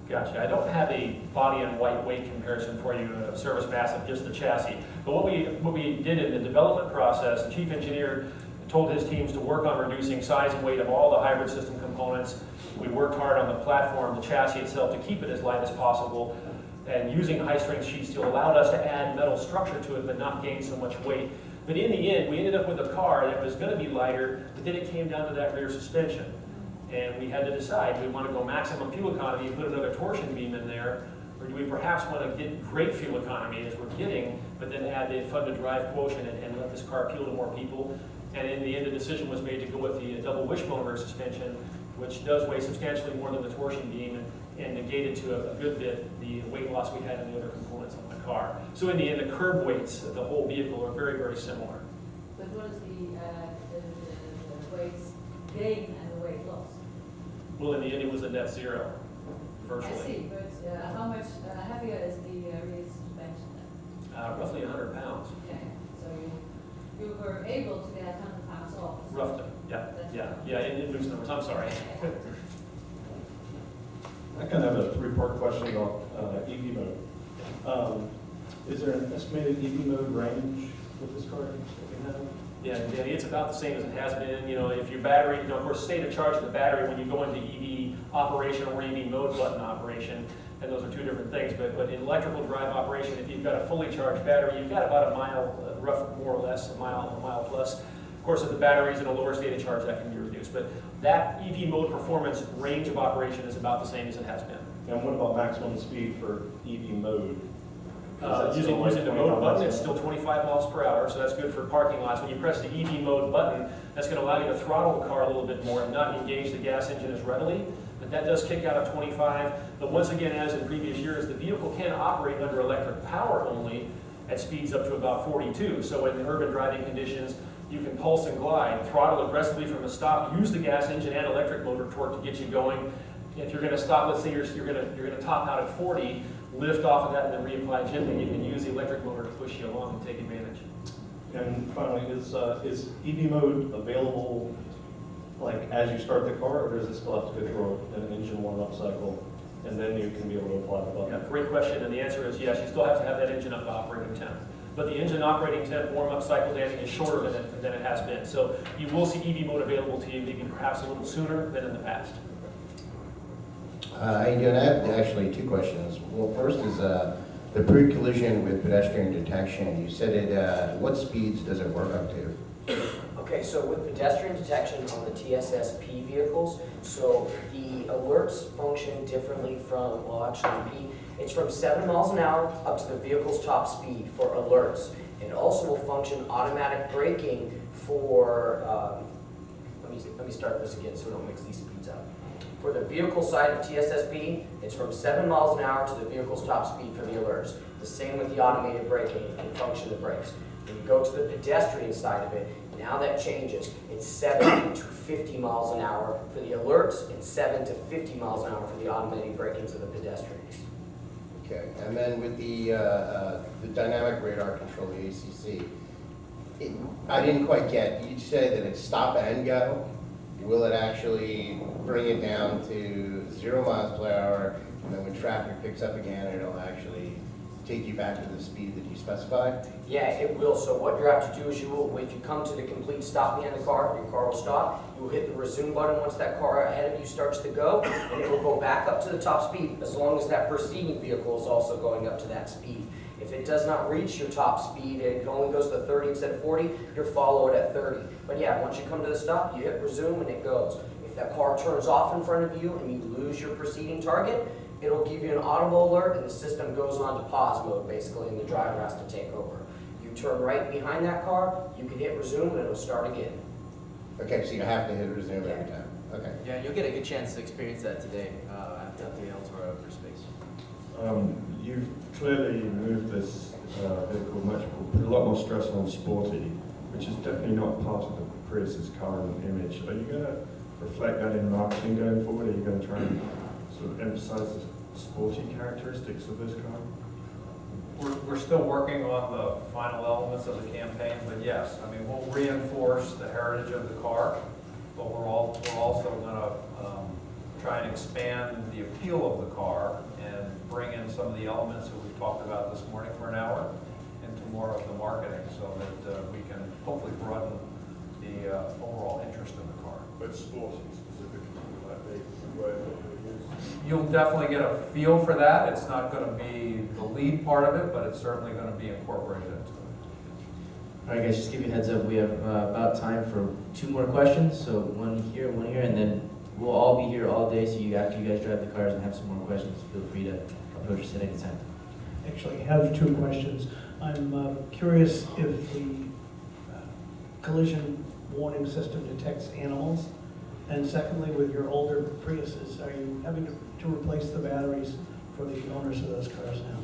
S4: Gotcha. I don't have a body and white weight comparison for you, a service mass of just the chassis. But what we did in the development process, the chief engineer told his teams to work on reducing size and weight of all the hybrid system components. We worked hard on the platform, the chassis itself, to keep it as light as possible. And using high-strength sheet steel allowed us to add metal structure to it, but not gain so much weight. But in the end, we ended up with a car that was going to be lighter, but then it came down to that rear suspension. And we had to decide, do we want to go maximum fuel economy and put another torsion beam in there, or do we perhaps want to get great fuel economy as we're getting, but then add the fun-to-drive quotient and let this car appeal to more people? And in the end, the decision was made to go with the double wishbone rear suspension, which does weigh substantially more than the torsion beam, and negated to a good bit the weight loss we had in the other components on the car. So in the end, the curb weights of the whole vehicle are very, very similar.
S6: But what is the weight gain and the weight loss?
S4: Well, in the end, it was a net zero, virtually.
S6: I see, but how much heavier is the rear suspension then?
S4: Roughly 100 pounds,
S6: Okay, so you were able to get 100 pounds off.
S4: roughly. Yeah, in loose numbers, I'm sorry.
S3: I kind of have a three-part question about EV mode. Is there an estimated EV mode range with this car that we have?
S4: Yeah, Danny, it's about the same as it has been. You know, if your battery, you know, of course, state of charge of the battery when you go into EV operation or EV mode button operation, and those are two different things. But in electrical drive operation, if you've got a fully charged battery, you've got about a mile, rough more or less, a mile plus. Of course, if the battery is in a lower state of charge, that can be reduced. But that EV mode performance range of operation is about the same as it has been.
S3: And what about maximum speed for EV mode?
S4: Using the mode button, it's still 25 miles per hour, so that's good for parking lots. When you press the EV mode button, that's going to allow you to throttle the car a little bit more and not engage the gas engine as readily. But that does kick out at 25. But once again, as in previous years, the vehicle can operate under electric power only at speeds up to about 42. So in urban driving conditions, You can pulse and glide, throttle aggressively from a stop, use the gas engine and electric motor torque to get you going. If you're going to stop, let's say you're going to top out at 40, lift off of that and then reapply gently. You can use the electric motor to push you along and take advantage.
S3: And finally, is EV mode available like as you start the car, or does it still have to go through an engine warm-up cycle, and then you can be able to apply the button?
S4: Yeah, great question, and the answer is yes. You still have to have that engine up to operating temp. But the engine operating temp warm-up cycle, Danny, is shorter than it has been. So you will see EV mode available to you maybe perhaps a little sooner than in the past.
S9: How you doing? I have actually two questions. Well, first is the pre-collision with pedestrian detection. You said it. What speeds does it work up to?
S5: Okay, so with pedestrian detection on the TSSP vehicles, so the alerts function differently from, well, actually, it's from 7 miles an hour up to the vehicle's top speed for alerts. It also will function automatic braking for, let me start this again so we don't mix these speeds up. For the vehicle side of TSSP, it's from 7 miles an hour to the vehicle's top speed for the alerts. The same with the automated braking and function of brakes. When you go to the pedestrian side of it, now that changes. It's 7 to 50 miles an hour for the alerts and 7 to 50 miles an hour for the automated braking to the pedestrians.
S9: Okay, and then with the dynamic radar control, the ACC, I didn't quite get. You say that it's stop and go. Will it actually bring it down to 0 miles per hour, and then when traffic picks up again, it'll actually take you back to the speed that you specified?
S5: Yeah, it will. So what you have to do is you will, if you come to the complete stop behind the car, your car will stop. You will hit the resume button once that car ahead of you starts to go, and it will go back up to the top speed as long as that preceding vehicle is also going up to that speed. If it does not reach your top speed, it only goes to 30 instead of 40, you're followed at 30. But yeah, once you come to the stop, you hit resume and it goes. If that car turns off in front of you and you lose your preceding target, it'll give you an audible alert and the system goes on to pause mode basically and the driver has to take over. You turn right behind that car, you can hit resume and it'll start again.
S9: Okay, so you have to hit resume every time. Okay.
S1: Yeah, you'll get a good chance to experience that today at the Eldora for space.
S10: You've clearly moved this vehicle put a lot more stress on sporty, which is definitely not part of the Prius's current image. Are you going to reflect that in marketing going forward? Are you going to try and sort of emphasize the sporty characteristics of this car?
S2: We're still working on the final elements of the campaign, but yes, I mean, we'll reinforce the heritage of the car, but we're also going to try and expand the appeal of the car and bring in some of the elements that we've talked about this morning for an hour into more of the marketing so that we can hopefully broaden the overall interest in the car.
S10: But sporty specifically, like the word that you use?
S2: You'll definitely get a feel for that. It's not going to be the lead part of it, but it's certainly going to be incorporated into it.
S1: All right, guys, just give you a heads up. We have about time for 2 more questions. So one here, and then we'll all be here all day. So after you guys drive the cars and have some more questions, feel free to approach us at any time.
S11: Actually, I have 2 questions. I'm curious if the collision warning system detects animals. And secondly, with your older Priuses, are you having to replace the batteries for the owners of those cars now?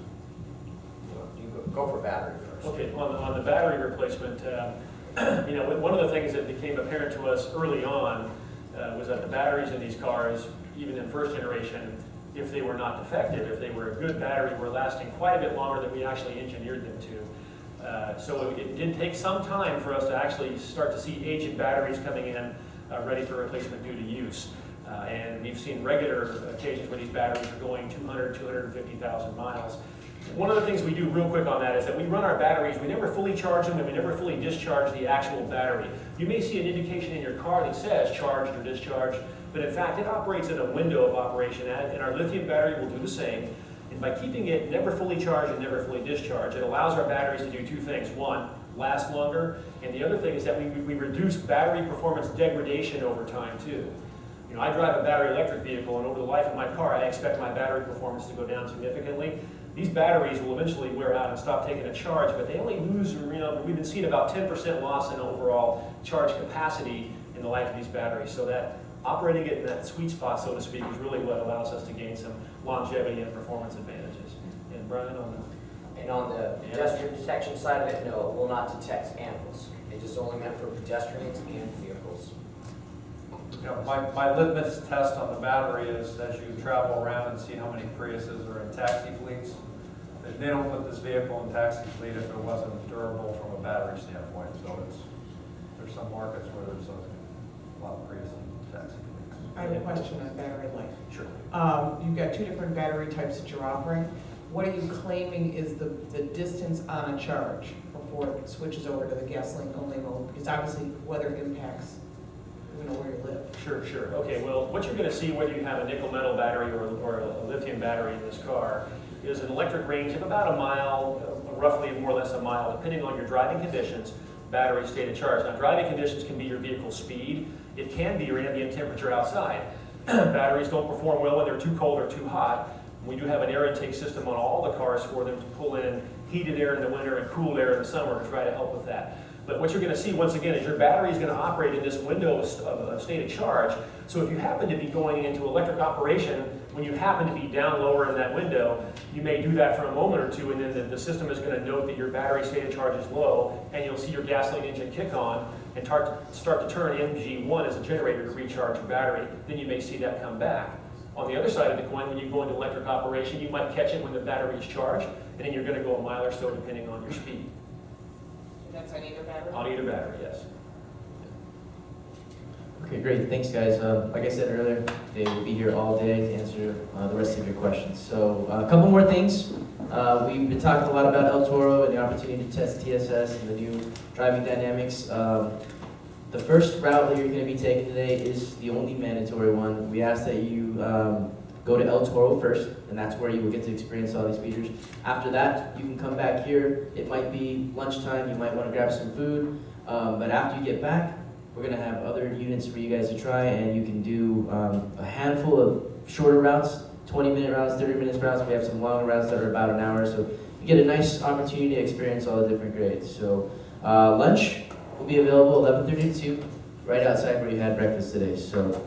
S5: You go for battery first.
S4: Okay, on the battery replacement, one of the things that became apparent to us early on was that the batteries in these cars, even in first generation, if they were not defective, if they were a good battery, were lasting quite a bit longer than we actually engineered them to. So it did take some time for us to actually start to see aged batteries coming in ready for replacement due to use. And we've seen regular occasions where these batteries are going 200, 250,000 miles. One of the things we do real quick on that is that we run our batteries, we never fully charge them and we never fully discharge the actual battery. You may see an indication in your car that says charged or discharged, but in fact it operates in a window of operation, and our lithium battery will do the same. And by keeping it never fully charged and never fully discharged, it allows our batteries to do 2 things. One, last longer, and the other thing is that we reduce battery performance degradation over time too. I drive a battery electric vehicle, and over the life of my car, I expect my battery performance to go down significantly. These batteries will eventually wear out and stop taking a charge, but they only lose, we've been seeing about 10% loss in overall charge capacity in the life of these batteries. So that operating it in that sweet spot, so to speak, is really what allows us to gain some longevity and performance advantages. And Brian, on that?
S5: And on the pedestrian detection side of it, no, it will not detect animals. It is only meant for pedestrians and vehicles.
S2: You know, my litmus test on the battery is as you travel around and see how many Priuses are in taxi fleets, that they don't put this vehicle in taxi fleet if it wasn't durable from a battery standpoint. So there's some markets where there's a lot of Prius in taxi fleets.
S12: I have a question on battery life.
S2: Sure.
S12: You've got 2 different battery types that you're offering. What are you claiming is the distance on a charge before it switches over to the gasoline only mode? Because obviously weather impacts, you know, where you live.
S4: Sure. Okay, well, what you're going to see whether you have a nickel metal battery or a lithium battery in this car is an electric range of about a mile, roughly more or less a mile, depending on your driving conditions, battery state of charge. Now, driving conditions can be your vehicle speed. It can be your ambient temperature outside. Batteries don't perform well when they're too cold or too hot. We do have an air intake system on all the cars for them to pull in heated air in the winter and cool air in the summer to try to help with that. But what you're going to see, once again, is your battery is going to operate in this window of state of charge. So if you happen to be going into electric operation, when you happen to be down lower in that window, you may do that for a moment or two, and then the system is going to note that your battery state of charge is low, and you'll see your gasoline engine kick on and start to turn MG1 as a generator to recharge your battery. Then you may see that come back. On the other side of the coin, when you go into electric operation, you might catch it when the battery is charged, and then you're going to go a mile or so depending on your speed.
S12: That's on either battery?
S4: On either battery, yes.
S1: Okay, great. Thanks, guys. Like I said earlier, they will be here all day to answer the rest of your questions. So a couple more things. We've been talking a lot about El Toro and the opportunity to test TSS and the new driving dynamics. The first route that you're going to be taking today is the only mandatory one. We ask that you go to El Toro first, and that's where you will get to experience all these features. After that, you can come back here. It might be lunchtime. You might want to grab some food. But after you get back, we're going to have other units for you guys to try, and you can do a handful of shorter routes, 20-minute routes, 30-minute routes. We have some longer routes that are about an hour, so you get a nice opportunity to experience all the different grades. So lunch will be available 11:30 to 2, right outside where you had breakfast today. So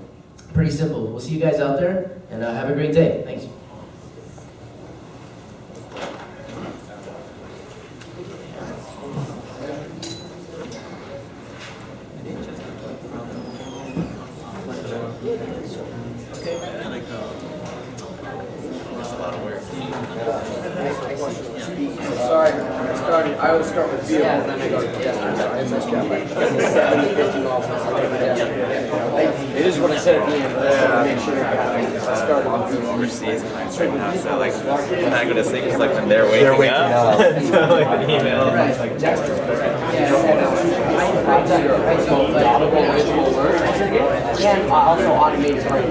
S1: pretty simple. We'll see you guys out there, and have a great day. Thanks.
S13: Sorry, I always start with vehicle, and then I go to pedestrians. I messed up. Like 70, 50 miles an hour. It is what I said at the end, but I just want to make sure I started on the
S14: overseas clients right now, so like I'm not gonna say it's like when they're waking up. So like an email.
S13: and also automated brain.